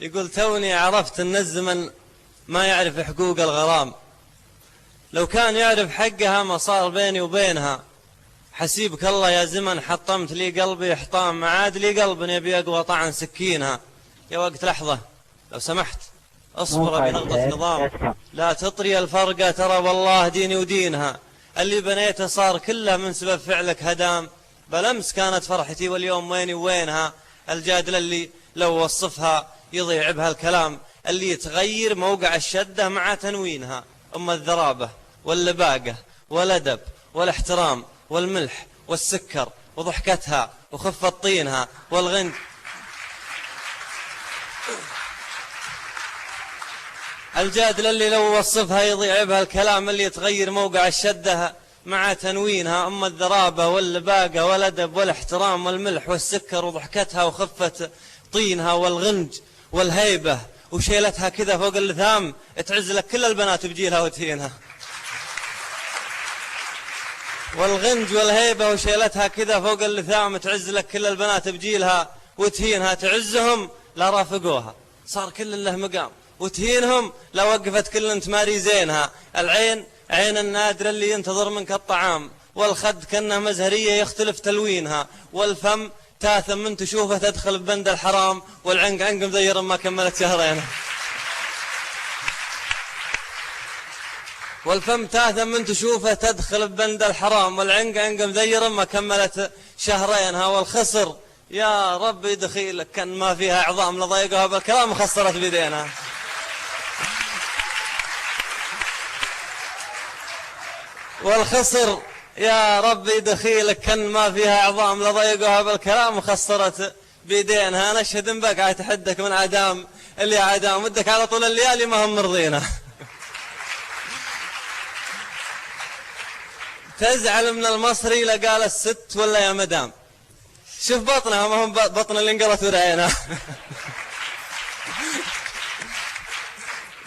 يقول توني عرفت أن الزمن ما يعرف حقوق الغرام، لو كان يعرف حقها ما صار بيني وبينها. حسيبك الله يا زمن حطمت لي قلبي حطام، ما عاد لي قلب يبي أقوى طعن سكينها. يا وقت لحظة لو سمحت اصبر بنقطة نظام، لا تطري الفرقة ترى والله ديني ودينها. اللي بنيته صار كله من سبب فعلك هدام، بالأمس كانت فرحتي واليوم ويني ووينها. الجادلة اللي لو وصفها يضيع بها الكلام، اللي يتغير موقع الشدة مع تنوينها. أم الذرابة واللباقة والأدب والاحترام والملح والسكر وضحكتها وخفة طينها والغنج. الجادلة اللي لو وصفها يضيع بها الكلام، اللي يتغير موقع الشدة مع تنوينها. أم الذرابة واللباقة والأدب والاحترام والملح والسكر وضحكتها وخفة طينها والغنج والهيبة وشيلتها كذا فوق اللثام، تعز لك كل البنات بجيلها وتهينها. والغنج والهيبة وشيلتها كذا فوق اللثام، تعز لك كل البنات بجيلها وتهينها. تعزهم لا رافقوها صار كل له مقام، وتهينهم لا وقفت كل تماري زينها. العين عين النادر اللي ينتظر منك الطعام، والخد كأنه مزهرية يختلف تلوينها، والفم تاثم من تشوفه تدخل ببند الحرام، والعنق عنق مذير ما كملت شهرين. والفم تاثم من تشوفه تدخل ببند الحرام، والعنق عنق مذير ما كملت شهرينها. والخصر يا ربي دخيلك كان ما فيها عظام لضيقها بالكلام وخسرت بيدينها. والخصر يا ربي دخيلك كان ما فيها عظام لضيقها بالكلام وخسرت بيدينها. أنا أشهد بك أتحدك من عدام اللي عدام ودك على طول الليالي ما هم مرضينا. تزعل من المصري لقال الست ولا يا مدام، شوف بطنها ما هم بطن اللي انقلت ورعينها.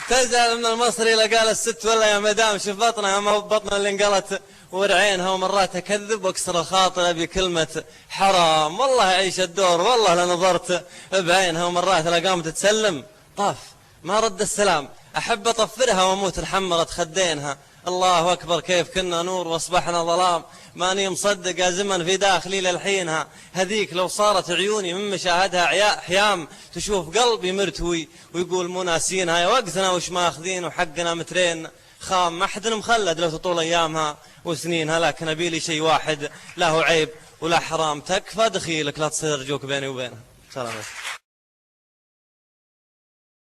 تزعل من المصري لقال الست ولا يا مدام، شوف بطنها ما هو بطن اللي انقلت ورعينها. ومرات أكذب واكسر الخاطر بكلمة حرام، والله عيش الدور والله لنظرت بعينها. ومرات لقامت تسلم طاف ما رد السلام، أحب أطفرها وأموت الحمرت خدينها. الله أكبر كيف كنا نور واصبحنا ظلام، ماني مصدق يا زمن في داخلي للحينها. هذيك لو صارت عيوني من مشاهدها حيام، تشوف قلبي مرتوي ويقول مو ناسينها. يا وقتنا وش ماخذين وحقنا مترين خام، ما حد مخلد لو تطول أيامها وسنينها. لكن أبيلي شيء واحد لا هو عيب ولا حرام، تكفى دخيلك لا تصير رجوك بيني وبينها. سلام.